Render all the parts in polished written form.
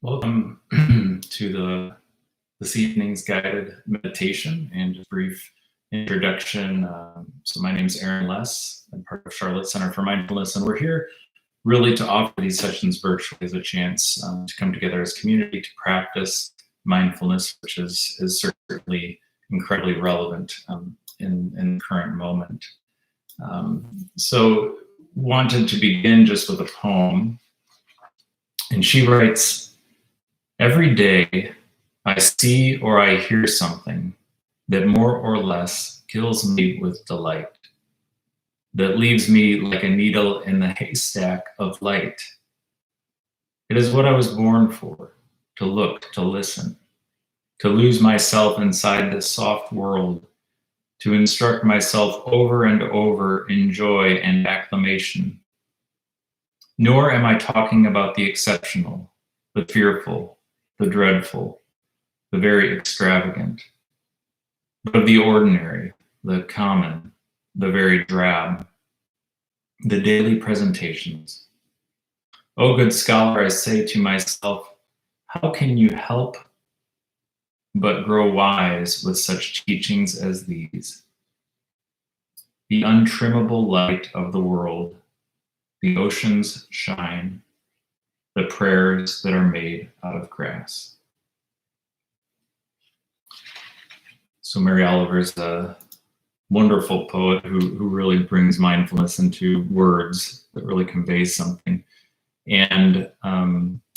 Welcome to this evening's guided meditation and a brief introduction. So my name is Aaron Less. I'm part of Charlotte Center for Mindfulness, and we're here really to offer these sessions virtually as a chance to come together as community to practice mindfulness, which is certainly incredibly relevant in the current moment. So wanted to begin just with a poem, and she writes, "Every day I see or I hear something that more or less kills me with delight, that leaves me like a needle in the haystack of light. It is what I was born for, to look, to listen, to lose myself inside this soft world, to instruct myself over and over in joy and acclamation. Nor am I talking about the exceptional, the fearful, the dreadful, the very extravagant, but of the ordinary, the common, the very drab, the daily presentations. O good scholar, I say to myself, how can you help but grow wise with such teachings as these? The untrimmable light of the world, the oceans shine, the prayers that are made out of grass." So Mary Oliver is a wonderful poet who really brings mindfulness into words that really conveys something. And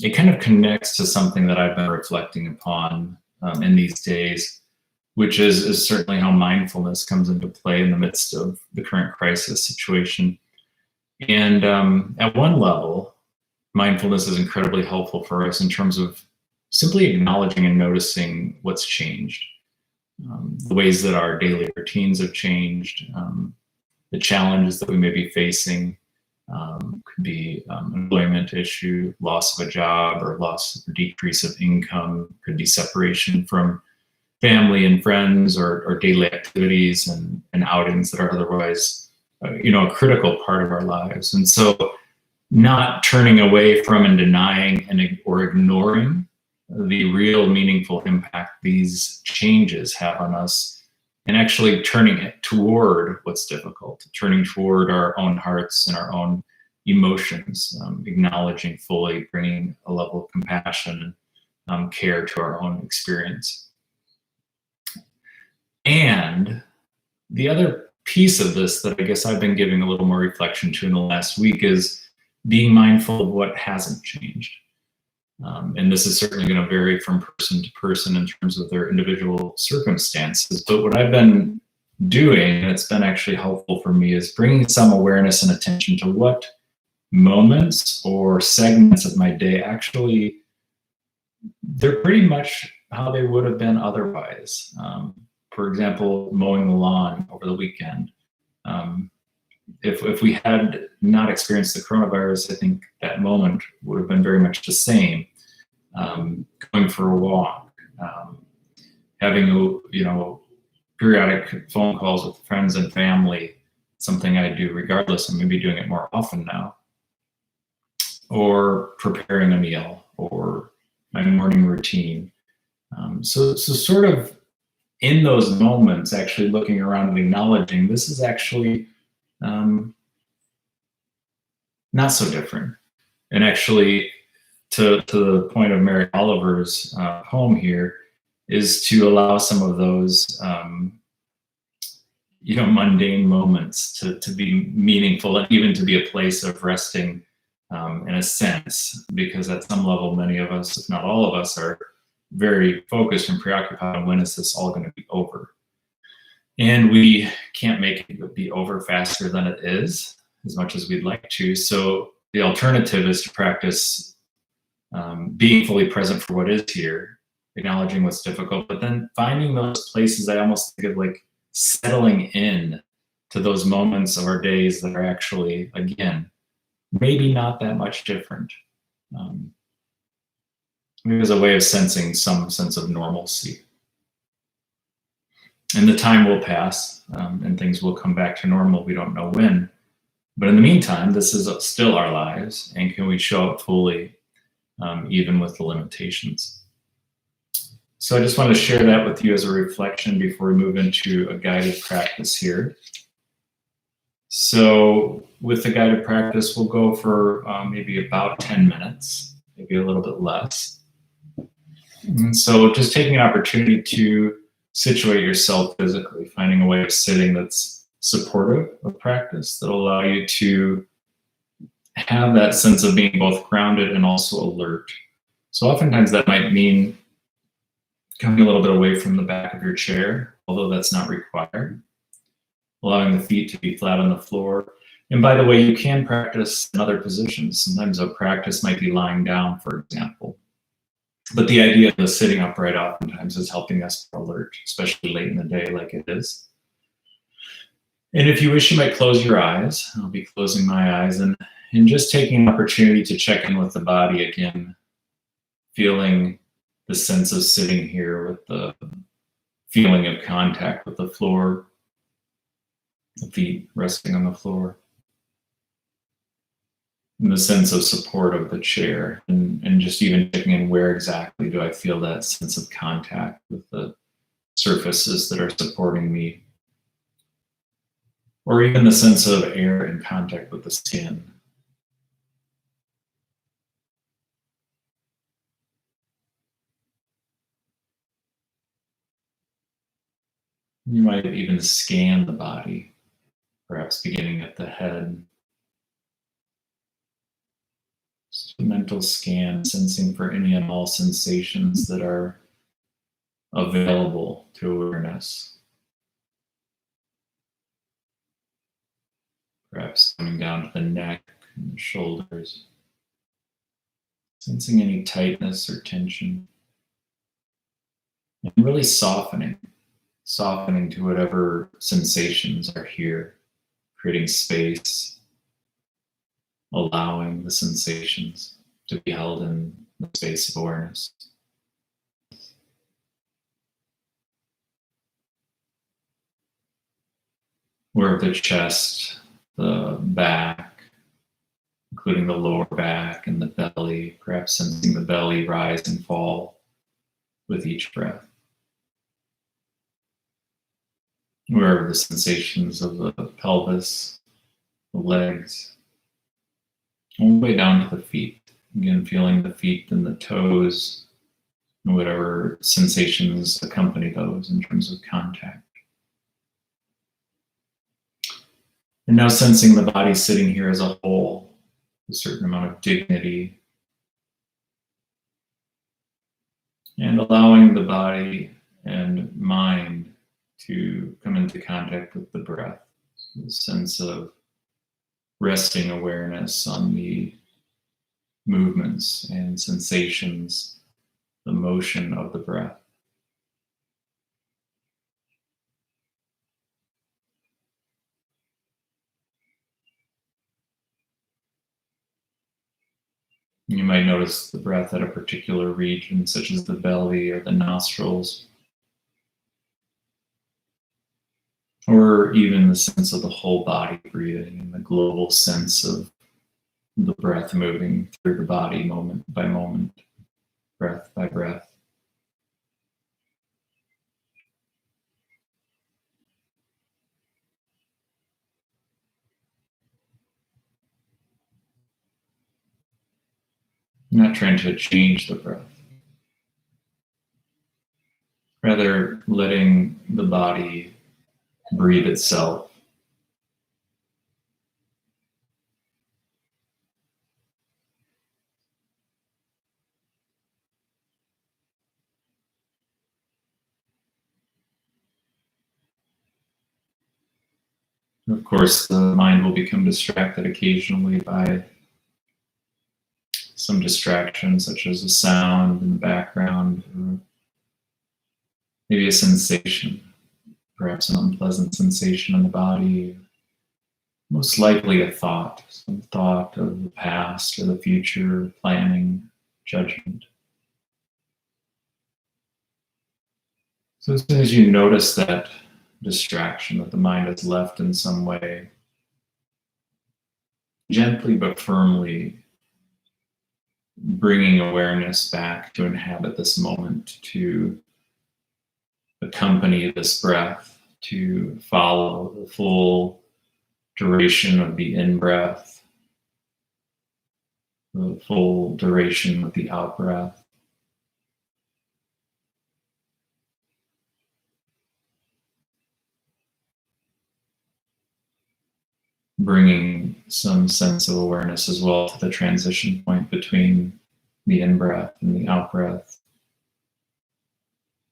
it kind of connects to something that I've been reflecting upon in these days, which is certainly how mindfulness comes into play in the midst of the current crisis situation. And at one level, mindfulness is incredibly helpful for us in terms of simply acknowledging and noticing what's changed, the ways that our daily routines have changed, the challenges that we may be facing. Could be employment issue, loss of a job, or loss or decrease of income. Could be separation from family and friends, or daily activities and outings that are otherwise, a critical part of our lives. And so, not turning away from and denying or ignoring the real meaningful impact these changes have on us, and actually turning it toward what's difficult, turning toward our own hearts and our own emotions, acknowledging fully, bringing a level of compassion and care to our own experience. And the other piece of this that I guess I've been giving a little more reflection to in the last week is being mindful of what hasn't changed. And this is certainly going to vary from person to person in terms of their individual circumstances. But what I've been doing, and it's been actually helpful for me, is bringing some awareness and attention to what moments or segments of my day actually, they're pretty much how they would have been otherwise. For example, mowing the lawn over the weekend. If we had not experienced the coronavirus, I think that moment would have been very much the same. Going for a walk, having periodic phone calls with friends and family, something I do regardless, and maybe doing it more often now. Or preparing a meal, or my morning routine. So sort of in those moments, actually looking around and acknowledging this is actually not so different. And actually, to the point of Mary Oliver's poem here, is to allow some of those mundane moments to be meaningful, and even to be a place of resting in a sense, because at some level, many of us, if not all of us, are very focused and preoccupied on when is this all going to be over. And we can't make it be over faster than it is, as much as we'd like to. So the alternative is to practice being fully present for what is here, acknowledging what's difficult, but then finding those places. I almost think of like settling in to those moments of our days that are actually, again, maybe not that much different. Maybe as a way of sensing some sense of normalcy. And the time will pass, and things will come back to normal. We don't know when. But in the meantime, this is still our lives, and can we show up fully even with the limitations. So I just want to share that with you as a reflection before we move into a guided practice here. So with the guided practice, we'll go for maybe about 10 minutes, maybe a little bit less. And so just taking an opportunity to situate yourself physically, finding a way of sitting that's supportive of practice, that'll allow you to have that sense of being both grounded and also alert. So oftentimes that might mean coming a little bit away from the back of your chair, although that's not required. Allowing the feet to be flat on the floor. And by the way, you can practice in other positions. Sometimes a practice might be lying down, for example. But the idea of the sitting upright oftentimes is helping us alert, especially late in the day like it is. And if you wish, you might close your eyes. I'll be closing my eyes and just taking an opportunity to check in with the body again, feeling the sense of sitting here with the feeling of contact with the floor, the feet resting on the floor, and the sense of support of the chair, and just even checking in where exactly do I feel that sense of contact with the surfaces that are supporting me, or even the sense of air in contact with the skin. You might even scan the body, perhaps beginning at the head. Just a mental scan, sensing for any and all sensations that are available to awareness. Perhaps coming down to the neck and the shoulders, sensing any tightness or tension, and really softening to whatever sensations are here, creating space, allowing the sensations to be held in the space of awareness. Where the chest, the back, including the lower back and the belly, perhaps sensing the belly rise and fall with each breath. Wherever the sensations of the pelvis, the legs, all the way down to the feet. Again, feeling the feet and the toes, and whatever sensations accompany those in terms of contact. And now sensing the body sitting here as a whole, a certain amount of dignity, and allowing the body and mind to come into contact with the breath. So the sense of resting awareness on the movements and sensations, the motion of the breath. You might notice the breath at a particular region, such as the belly or the nostrils, or even the sense of the whole body breathing and the global sense of the breath moving through the body moment by moment, breath by breath. Not trying to change the breath, rather letting the body breathe itself. Of course, the mind will become distracted occasionally by some distraction, such as a sound in the background, or maybe a sensation, perhaps an unpleasant sensation in the body, most likely a thought, some thought of the past or the future, planning, judgment. So as soon as you notice that distraction, that the mind has left in some way, gently but firmly bringing awareness back to inhabit this moment, to accompany this breath, to follow the full duration of the in-breath, the full duration of the out-breath. Bringing some sense of awareness as well to the transition point between the in-breath and the out-breath,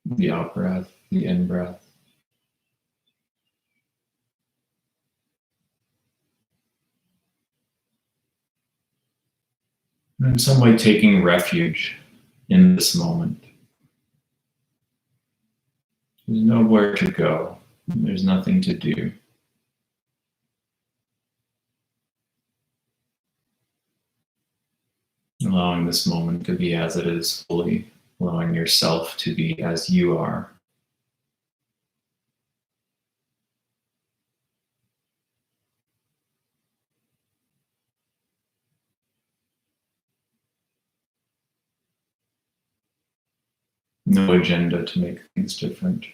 the out-breath, the in-breath. And in some way taking refuge in this moment. There's nowhere to go. There's nothing to do. Allowing this moment to be as it is fully, allowing yourself to be as you are. No agenda to make things different.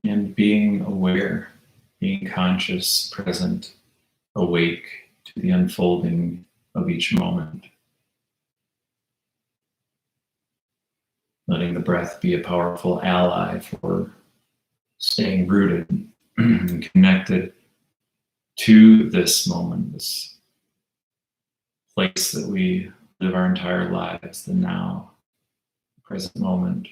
And being aware, being conscious, present, awake to the unfolding of each moment. Letting the breath be a powerful ally for staying rooted and connected to this moment, this place that we live our entire lives, the now, the present moment.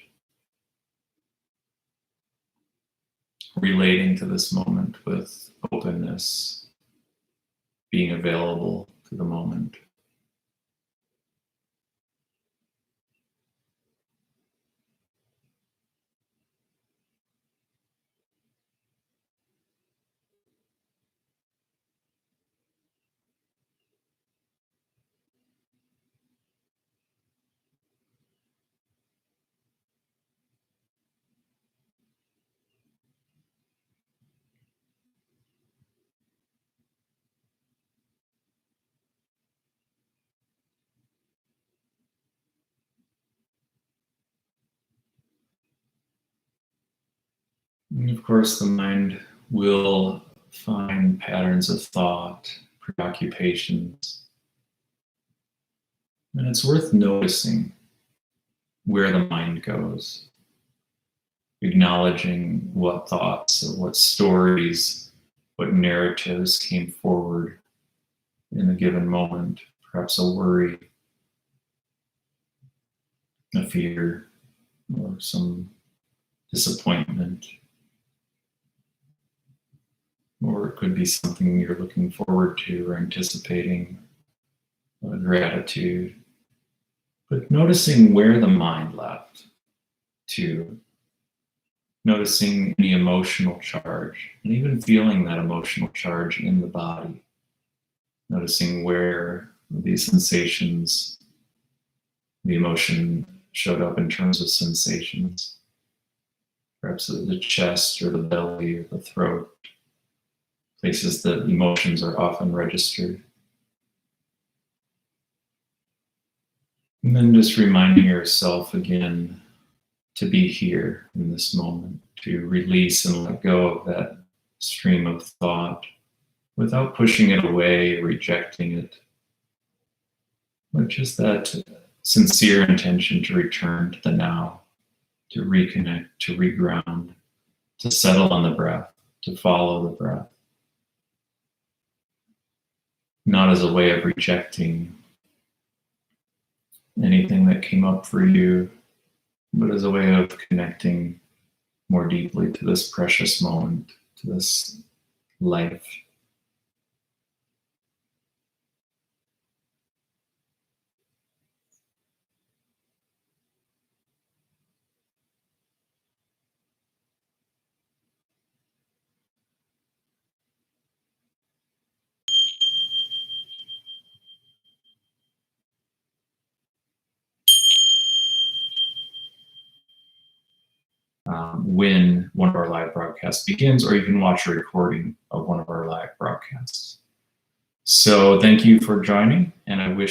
Relating to this moment with openness, being available to the moment. And of course, the mind will find patterns of thought, preoccupations. And it's worth noticing where the mind goes, acknowledging what thoughts or what stories, what narratives came forward in a given moment, perhaps a worry, a fear, or some disappointment. Or it could be something you're looking forward to or anticipating, gratitude. But noticing where the mind left to, noticing any emotional charge, and even feeling that emotional charge in the body. Noticing where these sensations, the emotion showed up in terms of sensations. Perhaps the chest or the belly or the throat. Places that emotions are often registered. And then just reminding yourself again to be here in this moment, to release and let go of that stream of thought without pushing it away, rejecting it, but just that sincere intention to return to the now, to reconnect, to reground, to settle on the breath, to follow the breath. Not as a way of rejecting anything that came up for you, but as a way of connecting more deeply to this precious moment, to this life. when one of our live broadcasts begins, or you can watch a recording of one of our live broadcasts. So thank you for joining, and I wish